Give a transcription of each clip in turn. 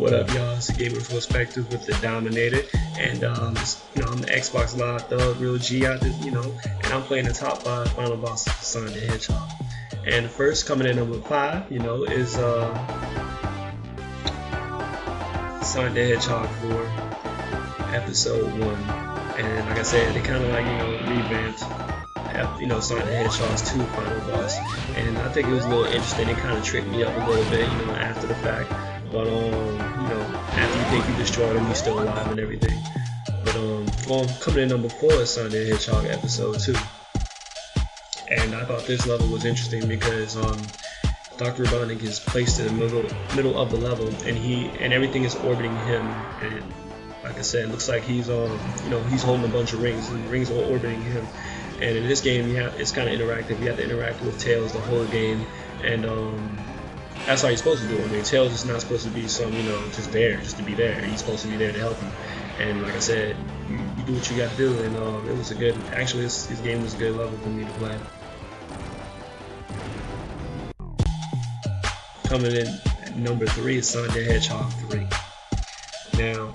What up, y'all? It's a Gamer Perspective with the Dominator, and I'm the Xbox Live Thug, Real G out there, and I'm playing the top 5 final bosses for Sonic the Hedgehog. And the first, coming in number 5, is Sonic the Hedgehog 4, Episode 1. And like I said, they kind of revamped, Sonic the Hedgehog's 2 final boss. And I think it was a little interesting. It kind of tricked me up a little bit, after the fact. But after you think you destroyed him, he's still alive and everything. But coming in number 4 is Sonic the Hedgehog Episode 2. And I thought this level was interesting because Dr. Banach is placed in the middle of the level, and everything is orbiting him. And like I said, it looks like he's he's holding a bunch of rings, and the rings are orbiting him. And in this game, it's kind of interactive. You have to interact with Tails the whole game, and that's how you're supposed to do it. I mean, Tails is not supposed to be some, just there, just to be there. He's supposed to be there to help you. And like I said, you do what you got to do, and it was a good. Actually, this game was a good level for me to play. Coming in at number 3 is Sonic the Hedgehog 3. Now,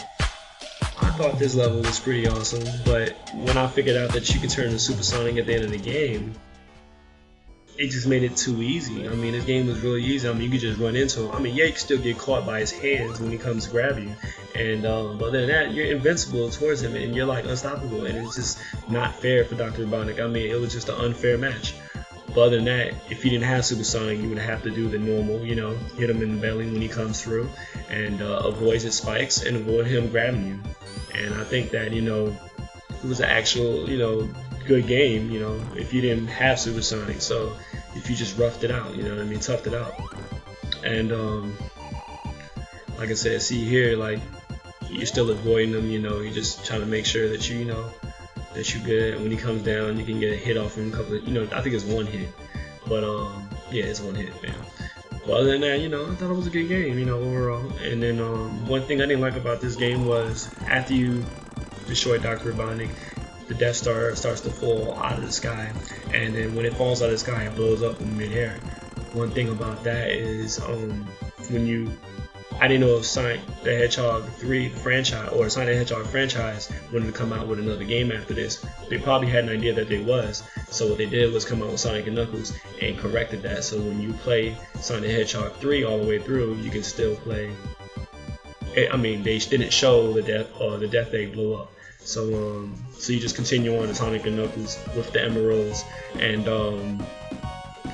I thought this level was pretty awesome, but when I figured out that you could turn to Supersonic at the end of the game, it just made it too easy. I mean, this game was really easy. I mean, you could just run into him. I mean, yeah, you can still get caught by his hands when he comes to grab you, and but other than that, you're invincible towards him, and you're like unstoppable. And it's just not fair for Dr. Banach. I mean, it was just an unfair match. But other than that, if you didn't have Supersonic, you would have to do the normal, hit him in the belly when he comes through, and avoid his spikes and avoid him grabbing you. And I think that it was an actual good game, if you didn't have Supersonic. So if you just roughed it out, toughed it out. And like I said, see here, like you're still avoiding them, you're just trying to make sure that that you're good. When he comes down, you can get a hit off him. A couple of, I think it's one hit, but yeah, it's one hit, man. But other than that, I thought it was a good game, overall. And then one thing I didn't like about this game was after you destroy Dr. Banach, the Death Star starts to fall out of the sky, and then when it falls out of the sky, it blows up in midair. One thing about that is I didn't know if Sonic the Hedgehog 3 franchise or Sonic the Hedgehog franchise wanted to come out with another game after this. They probably had an idea that they was, so what they did was come out with Sonic and Knuckles and corrected that. So when you play Sonic the Hedgehog 3 all the way through, you can still play. I mean, they didn't show the death egg blow up. So so you just continue on to Sonic and Knuckles with the emeralds, and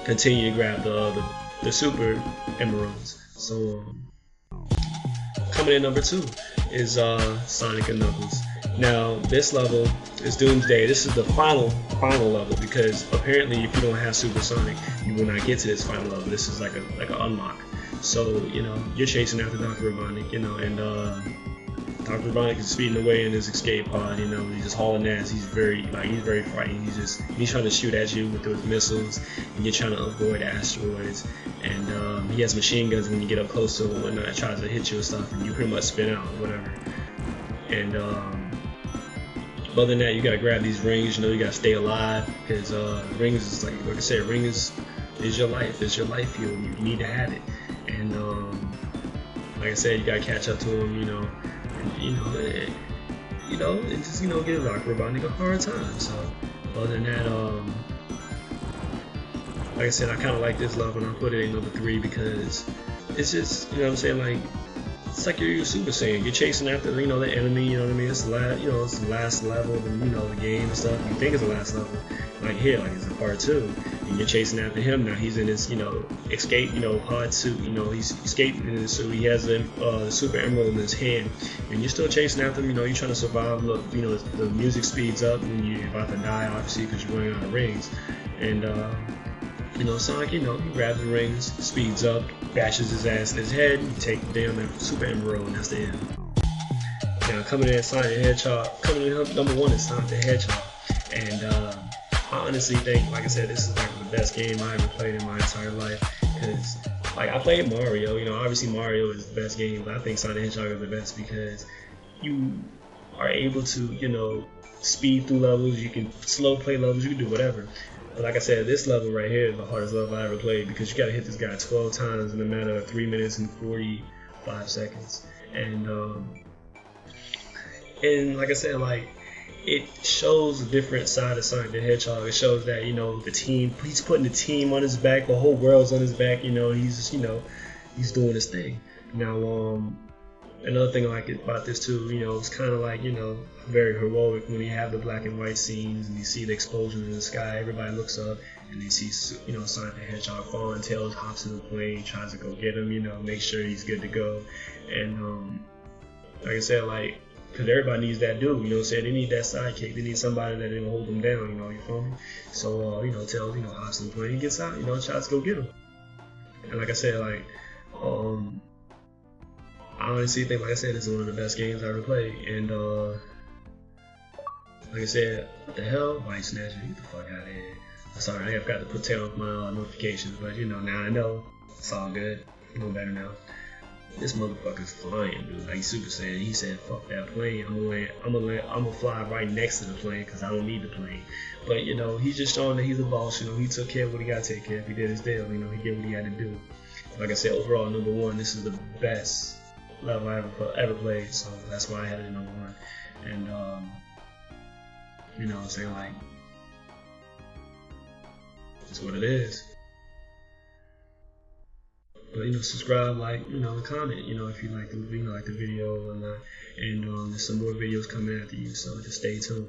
continue to grab the super emeralds. So coming in number 2 is Sonic and Knuckles. Now this level is Doomsday. This is the final level, because apparently if you don't have Supersonic, you will not get to this final level. This is like an unlock. So you're chasing after Dr. Banach, and Dr. Banach is speeding away in his escape pod. He's just hauling ass. He's very frightening. He's trying to shoot at you with those missiles, and you're trying to avoid asteroids. And he has machine guns when you get up close to him, and it tries to hit you and stuff, and you pretty much spin out or whatever. And other than that, you gotta grab these rings. You gotta stay alive, because rings is like I said, rings is your life. It's your life fuel. You need to have it. And like I said, you gotta catch up to him. And just give Dr. Banach a hard time. So other than that, like I said, I kind of like this level, and I put it in number 3 because it's just like it's like you're Super Saiyan. You're chasing after the enemy. It's it's the last level of the game and stuff. You think it's the last level, like here, like it's a part 2, and you're chasing after him. Now he's in his escape pod suit. He's escaping in his suit. He has the super emerald in his hand, and you're still chasing after him. You're trying to survive. Look, the music speeds up when you're about to die, obviously, because you're running out of rings. And Sonic, he grabs the rings, speeds up, bashes his ass in his head, you take the damn super emerald, and that's the end. Now coming in at Sonic the Hedgehog, coming in number 1 is Sonic the Hedgehog, and I honestly think, like I said, this is like the best game I ever played in my entire life, because I played Mario, obviously Mario is the best game, but I think Sonic the Hedgehog is the best because you are able to, speed through levels, you can slow play levels, you can do whatever. But like I said, this level right here is the hardest level I ever played, because you gotta hit this guy 12 times in a matter of 3 minutes and 40 5 seconds. And like I said, like it shows a different side of Sonic the Hedgehog. It shows that, you know, the team, he's putting the team on his back, the whole world's on his back. You know, he's just, you know, he's doing his thing. Now, another thing I like about this too, you know, it's kind of like, you know, very heroic when you have the black and white scenes and you see the explosions in the sky. Everybody looks up and they see, you know, Sonic the Hedgehog falling. Tails hops in the plane, tries to go get him, you know, make sure he's good to go. And like I said, like, because everybody needs that dude, you know what I'm saying? They need that sidekick. They need somebody that will hold them down, you know, you feel me? So, you know, Tails, you know, hops in the plane, gets out, you know, tries to go get him. And like I said, like, I honestly think, like I said, this is one of the best games I ever played. And like I said, what the hell? White Snatcher, get the fuck out of here. Sorry, I forgot to put tail off my notifications, but you know, now I know. It's all good. I know better now. This motherfucker's flying, dude. Like Super Saiyan, he said, "Fuck that plane. I'm gonna fly right next to the plane because I don't need the plane." But you know, he's just showing that he's a boss. You know, he took care of what he got to take care of. He did his deal. You know, he did what he had to do. Like I said, overall, number one, this is the best level I ever played. So that's why I had it at number one. And you know what I'm saying, like, it's what it is. But you know, subscribe, like, you know, and comment, you know, if you like the, you know, like the video or not. And there's some more videos coming after you, so just stay tuned.